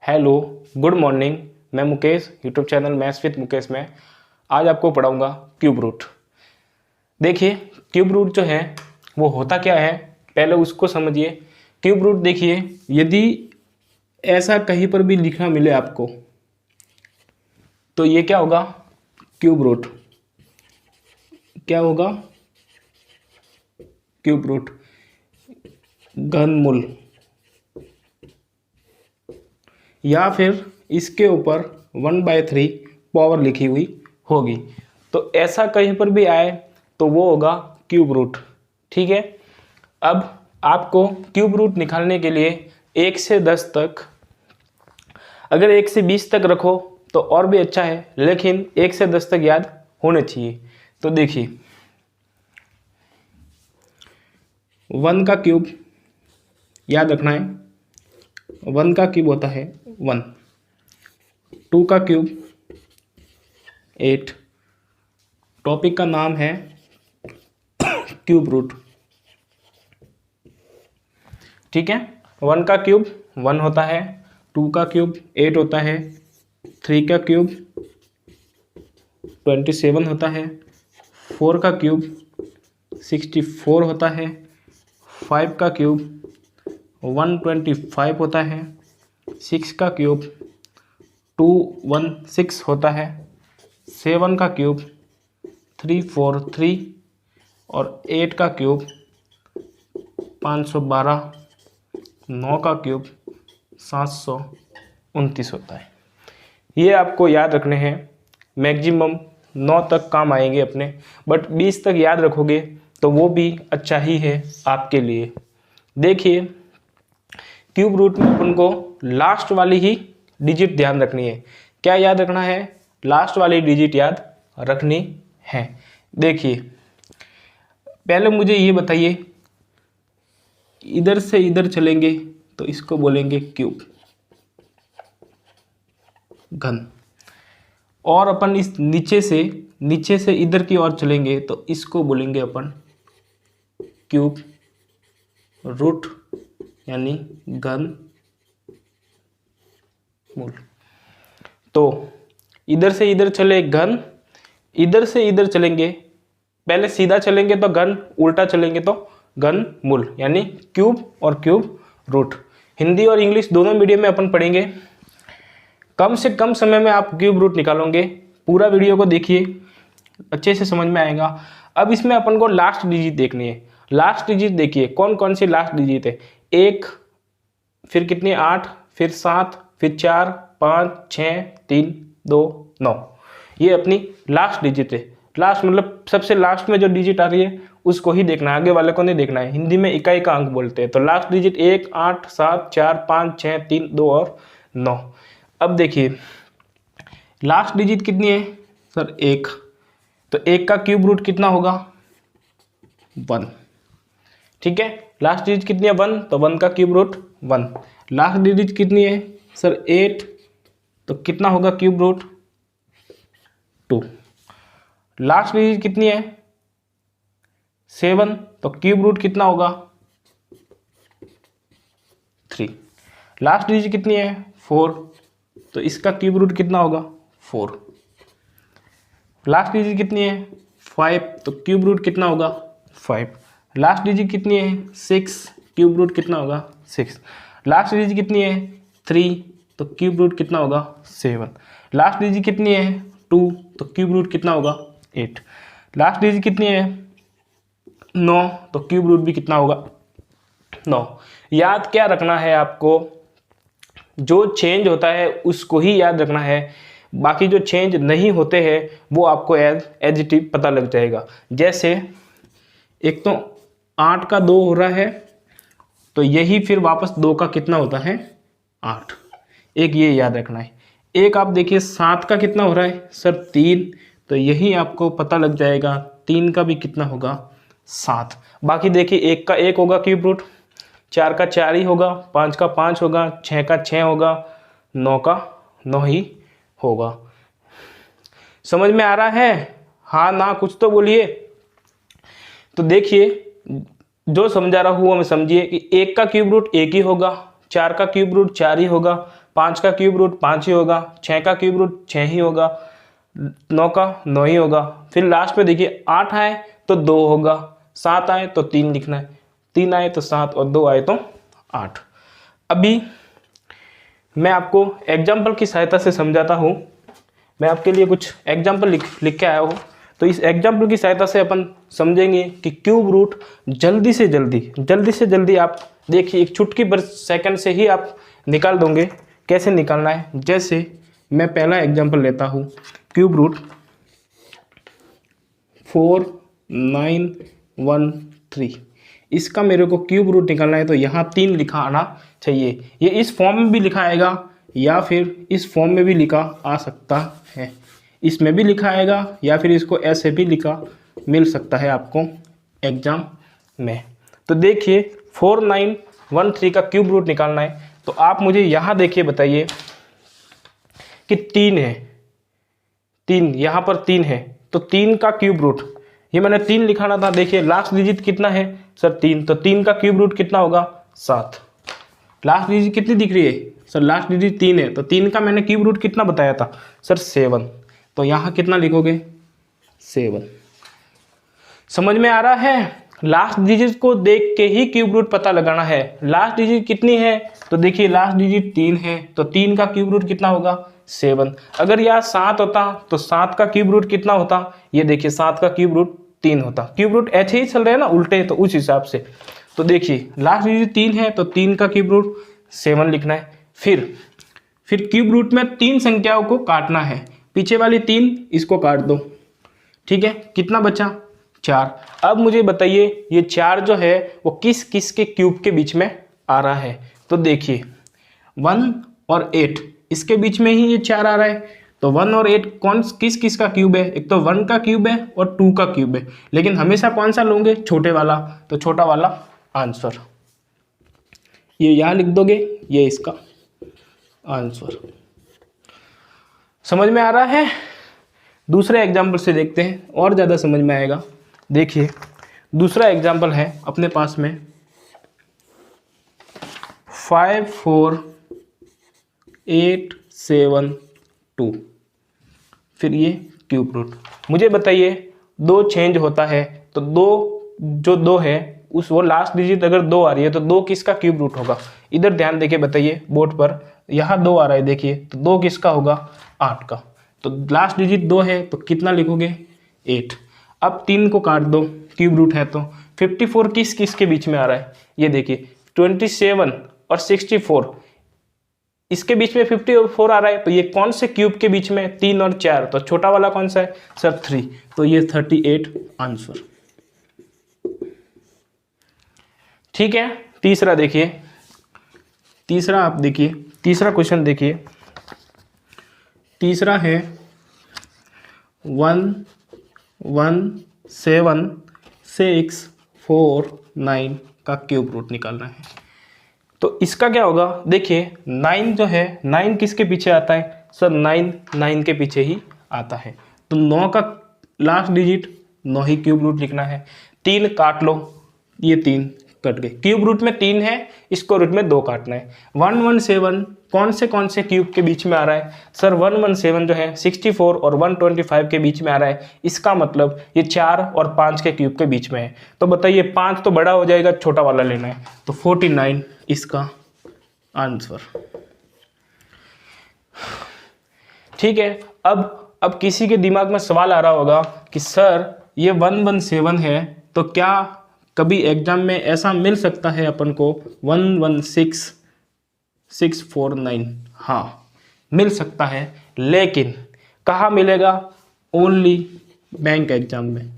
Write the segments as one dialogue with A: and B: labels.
A: Hello, good morning. मैं Mukesh, YouTube channel maths with Mukesh में आज आपको पढ़ाऊंगा क्यूब रूट। देखिए, क्यूब रूट जो है वो होता क्या है, पहले उसको समझिए। क्यूब रूट देखिए, यदि ऐसा कहीं पर भी लिखना मिले आपको तो ये क्या होगा, क्यूब रूट। क्या होगा? क्यूब रूट, घनमूल, या फिर इसके ऊपर 1/3 पावर लिखी हुई होगी। तो ऐसा कहीं पर भी आए तो वो होगा क्यूब रूट। ठीक है। अब आपको क्यूब रूट निकालने के लिए 1 से 10 तक, अगर 1 से 20 तक रखो तो और भी अच्छा है, लेकिन 1 से 10 तक याद होने चाहिए। तो देखिए, 1 का क्यूब याद रखना है, 1 का क्यूब होता है 1, 2 का क्यूब 8। टॉपिक का नाम है क्यूब रूट। ठीक है। 1 का क्यूब 1 होता है, 2 का क्यूब 8 होता है, 3 का क्यूब 27 होता है, 4 का क्यूब 64 होता है, 5 का क्यूब 125 होता है, 6 का क्यूब 216 होता है, 7 का क्यूब 343 और 8 का क्यूब 512, 9 का क्यूब 729 होता है। ये आपको याद रखने हैं। मैक्सिमम 9 तक काम आएंगे अपने, बट 20 तक याद रखोगे तो वो भी अच्छा ही है आपके लिए। देखिए, क्यूब रूट में अपन को लास्ट वाली ही डिजिट ध्यान रखनी है। क्या याद रखना है? लास्ट वाली डिजिट याद रखनी है। देखिए, पहले मुझे ये बताइए, इधर से इधर चलेंगे तो इसको बोलेंगे क्यूब, घन। और अपन इस नीचे से इधर की ओर चलेंगे तो इसको बोलेंगे अपन क्यूब रूट, यानी घन मूल। तो इधर से इधर चले घन, इधर से इधर चलेंगे, पहले सीधा चलेंगे तो घन, उल्टा चलेंगे तो घन मूल, यानी क्यूब और क्यूब रूट। हिंदी और इंग्लिश दोनों मीडियम में अपन पढ़ेंगे। कम से कम समय में आप क्यूब रूट निकालोगे। पूरा वीडियो को देखिए, अच्छे से समझ में आएगा। अब इसमें अपन को लास्ट डिजिट देखनी है। लास्ट डिजिट देखिए, कौन कौन सी लास्ट डिजिट है। 1, फिर कितनी, 8, फिर 7, फिर 4, 5, 6, 3, 2, 9। ये अपनी लास्ट डिजिट है। लास्ट मतलब सबसे लास्ट में जो डिजिट आ रही है उसको ही देखना है, आगे वाले को नहीं देखना है। हिंदी में इकाई का अंक बोलते हैं। तो लास्ट डिजिट 1, 8, 7, 4, 5, 6, 3, 2 और 9। अब देखिए, लास्ट डिजिट कितनी है सर? 1। तो 1 का क्यूब रूट कितना होगा? 1। ठीक है। लास्ट डिजिट कितनी है? 1। तो 1 का क्यूब रूट 1। लास्ट डिजिट कितनी है सर? 8। तो कितना होगा क्यूब रूट? 2। लास्ट डिजिट कितनी है? 7। तो क्यूब रूट कितना होगा? 3। लास्ट डिजिट कितनी है? 4। तो इसका क्यूब रूट कितना होगा? 4। लास्ट डिजिट कितनी है? 5। तो क्यूब रूट कितना होगा? 5। लास्ट डिजिट कितनी है? 6। क्यूब रूट कितना होगा? 6। लास्ट डिजिट कितनी है? 3। तो क्यूब रूट कितना होगा? 7। लास्ट डिजिट कितनी है? 2। तो क्यूब रूट कितना होगा? 8। लास्ट डिजिट कितनी है? 9। तो क्यूब रूट भी कितना होगा? 9। याद क्या रखना है आपको? जो चेंज होता है उसको ही याद रखना है। बाकी जो चेंज नहीं होते हैं वो आपको एज इट इज पता लग जाएगा। जैसे एक तो 8 का 2 हो रहा है, तो यही फिर वापस 2 का कितना होता है? 8। एक ये याद रखना है। एक आप देखिए, 7 का कितना हो रहा है सर? 3। तो यही आपको पता लग जाएगा 3 का भी कितना होगा? 7। बाकी देखिए, 1 का 1 होगा क्यूब रूट, 4 का 4 ही होगा, 5 का 5 होगा, 6 का 6 होगा, 9 का 9 ही होगा। समझ में आ रहा है? हाँ ना, कुछ तो बोलिए। तो देखिए, जो समझा रहा हूँ वो मैं समझिए कि 1 का क्यूब रूट 1 ही होगा, 4 का क्यूब रूट 4 ही होगा, 5 का क्यूब रूट 5 ही होगा, 6 का क्यूब रूट 6 ही होगा, 9 का 9 ही होगा। फिर लास्ट में देखिए 8 आए तो 2 होगा, 7 आए तो 3 लिखना है, 3 आए तो 7 और 2 आए तो 8। अभी मैं आपको एग्जाम्पल की सहायता से समझाता हूँ। मैं आपके लिए कुछ एग्जाम्पल लिख के आया हूँ। तो इस एग्जाम्पल की सहायता से अपन समझेंगे कि क्यूब रूट जल्दी से जल्दी आप देखिए, एक चुटकी भर सेकंड से ही आप निकाल दोगे। कैसे निकालना है, जैसे मैं पहला एग्जाम्पल लेता हूँ, क्यूब रूट 4913। इसका मेरे को क्यूब रूट निकालना है तो यहाँ 3 लिखा आना चाहिए। ये इस फॉर्म में भी लिखा आएगा या फिर इस फॉर्म में भी लिखा आ सकता है, इसमें भी लिखा आएगा या फिर इसको ऐसे भी लिखा मिल सकता है आपको एग्जाम में। तो देखिए 4913 का क्यूब रूट निकालना है तो आप मुझे यहाँ देखिए बताइए कि 3 है, 3 यहाँ पर 3 है तो 3 का क्यूब रूट, ये मैंने 3 लिखाना था। देखिए लास्ट डिजिट कितना है सर 3, तो 3 का क्यूब रूट कितना होगा 7। लास्ट डिजिट कितनी दिख रही है सर, लास्ट डिजिट 3 है तो 3 का मैंने क्यूब रूट कितना बताया था सर 7। तो यहाँ कितना लिखोगे 7। समझ में आ रहा है? लास्ट डिजिट को देख के ही क्यूब रूट पता लगाना है। लास्ट डिजिट कितनी है तो देखिए लास्ट डिजिट 3 है तो 3 का क्यूब रूट कितना होगा 7। अगर यहाँ 7 होता तो 7 का क्यूब रूट कितना होता, ये देखिए 7 का क्यूब रूट 3 होता। क्यूब रूट ऐसे ही चल रहे हैं ना उल्टे, तो उस हिसाब से तो देखिए लास्ट डिजिट 3 है तो 3 का क्यूब रूट 7 लिखना है। फिर क्यूब रूट में 3 संख्याओं को काटना है, पीछे वाली 3 इसको काट दो, ठीक है, कितना बचा 4। अब मुझे बताइए ये 4 जो है वो किस किस के क्यूब के बीच में आ रहा है। तो देखिए 1 और 8 इसके बीच में ही ये 4 आ रहा है। तो 1 और 8 किस किस का क्यूब है, एक तो 1 का क्यूब है और 2 का क्यूब है, लेकिन हमेशा कौन सा लोगे छोटे वाला, तो छोटा वाला आंसर ये यहाँ लिख दोगे, ये इसका आंसर। समझ में आ रहा है? दूसरे एग्जाम्पल से देखते हैं और ज़्यादा समझ में आएगा। देखिए दूसरा एग्जाम्पल है अपने पास में 54872। फिर ये क्यूब रूट, मुझे बताइए 2 चेंज होता है तो 2 है उस वो लास्ट डिजिट अगर 2 आ रही है तो 2 किसका क्यूब रूट होगा। इधर ध्यान देके बताइए बोर्ड पर, यहाँ 2 आ रहा है देखिए, तो 2 किसका होगा 8 का। तो लास्ट डिजिट 2 है तो कितना लिखोगे 8। अब 3 को काट दो, क्यूब रूट है तो 54 किस किस के बीच में आ रहा है, ये देखिए 27 और 64 इसके बीच में 54 आ रहा है। तो ये कौन से क्यूब के बीच में, 3 और 4, तो छोटा वाला कौन सा है सर 3, तो ये 38 आंसर। ठीक है, तीसरा देखिए, तीसरा आप देखिए, तीसरा क्वेश्चन देखिए, तीसरा है 11769 का क्यूब रूट निकालना है। तो इसका क्या होगा, देखिए 9 जो है 9 किसके पीछे आता है सर, 9 के पीछे ही आता है। तो 9 का लास्ट डिजिट 9 ही क्यूब रूट लिखना है। 3 काट लो, ये 3 कट गए, क्यूब रूट में 3 है, इसको रूट में 2 काटना है। 117 कौन से क्यूब के बीच में आ रहा है सर, 117 जो है 64 और 125 के बीच में आ रहा है। इसका मतलब ये 4 और 5 के क्यूब के बीच में है। तो बताइए 5 तो बड़ा हो जाएगा, छोटा वाला लेना है, तो 49 इसका आंसर। ठीक है, अब किसी के दिमाग में सवाल आ रहा होगा कि सर ये 117 है तो क्या कभी एग्जाम में ऐसा मिल सकता है अपन को 116649? हाँ मिल सकता है, लेकिन कहाँ मिलेगा, ओनली बैंक एग्जाम में।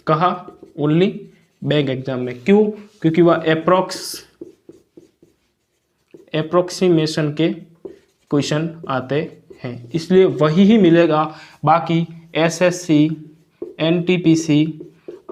A: कहाँ, ओनली बैंक एग्जाम में। क्यों, क्योंकि वह एप्रोक्सीमेशन के क्वेश्चन आते हैं, इसलिए वही ही मिलेगा। बाकी एसएससी, एनटीपीसी,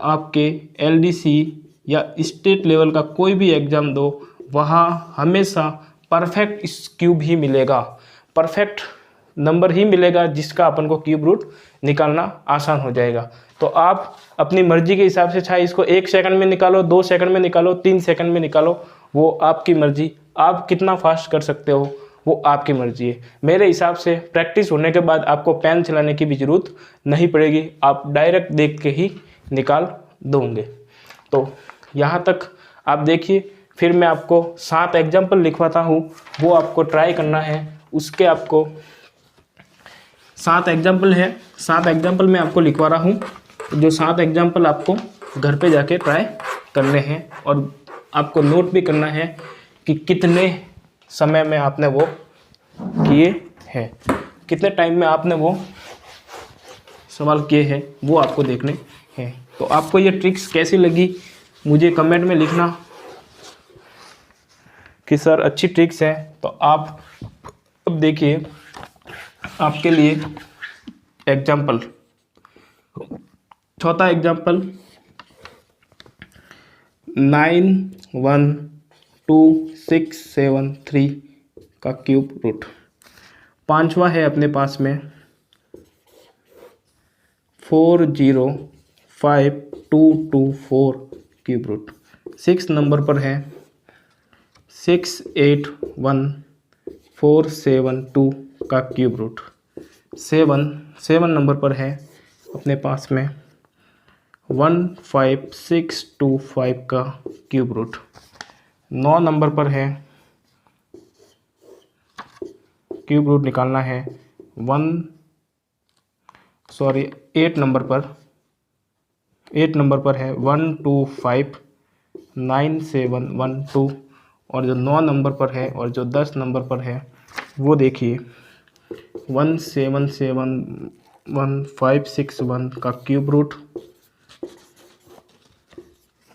A: आपके एलडीसी या स्टेट लेवल का कोई भी एग्ज़ाम दो, वहाँ हमेशा परफेक्ट क्यूब ही मिलेगा, परफेक्ट नंबर ही मिलेगा, जिसका अपन को क्यूब रूट निकालना आसान हो जाएगा। तो आप अपनी मर्जी के हिसाब से चाहे इसको 1 सेकंड में निकालो, 2 सेकंड में निकालो, 3 सेकंड में निकालो, वो आपकी मर्जी, आप कितना फास्ट कर सकते हो वो आपकी मर्जी है। मेरे हिसाब से प्रैक्टिस होने के बाद आपको पेन चलाने की भी ज़रूरत नहीं पड़ेगी, आप डायरेक्ट देख के ही निकाल दोगे। तो यहाँ तक आप देखिए, फिर मैं आपको 7 एग्जाम्पल लिखवाता हूँ, वो आपको ट्राई करना है। उसके आपको 7 एग्जाम्पल है, 7 एग्जाम्पल मैं आपको लिखवा रहा हूँ, जो 7 एग्जाम्पल आपको घर पे जाके ट्राई करने हैं और आपको नोट भी करना है कि कितने समय में आपने वो किए हैं, कितने टाइम में आपने वो सवाल किए हैं, वो आपको देखने हैं। तो आपको ये ट्रिक्स कैसी लगी मुझे कमेंट में लिखना कि सर अच्छी ट्रिक्स है। तो आप अब देखिए आपके लिए एग्जाम्पल, चौथा एग्जाम्पल 91267 का क्यूब रूट। पांचवा है अपने पास में 405224 क्यूब रूट। 6 नंबर पर है 681472 का क्यूब रूट। 7 नंबर पर है अपने पास में 15625 का क्यूब रूट। 9 नंबर पर है, क्यूब रूट निकालना है 8 नंबर पर है 1259712। और जो 9 नंबर पर है और जो 10 नंबर पर है वो देखिए 1771 का क्यूब रूट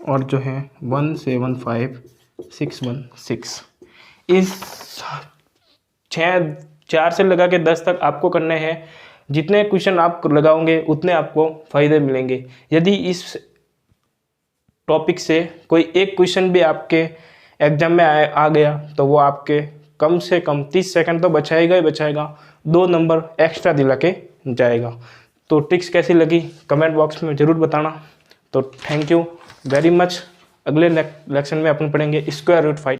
A: और जो है 175616। इस 4 से लगा के 10 तक आपको करने हैं। जितने क्वेश्चन आप लगाओगे उतने आपको फ़ायदे मिलेंगे। यदि इस टॉपिक से कोई एक क्वेश्चन भी आपके एग्जाम में आ गया तो वो आपके कम से कम 30 सेकंड तो बचाएगा ही बचाएगा, 2 नंबर एक्स्ट्रा दिला के जाएगा। तो ट्रिक्स कैसी लगी कमेंट बॉक्स में ज़रूर बताना। तो थैंक यू वेरी मच। अगले लेक्शन में अपन पढ़ेंगे स्क्वायर रूट 5।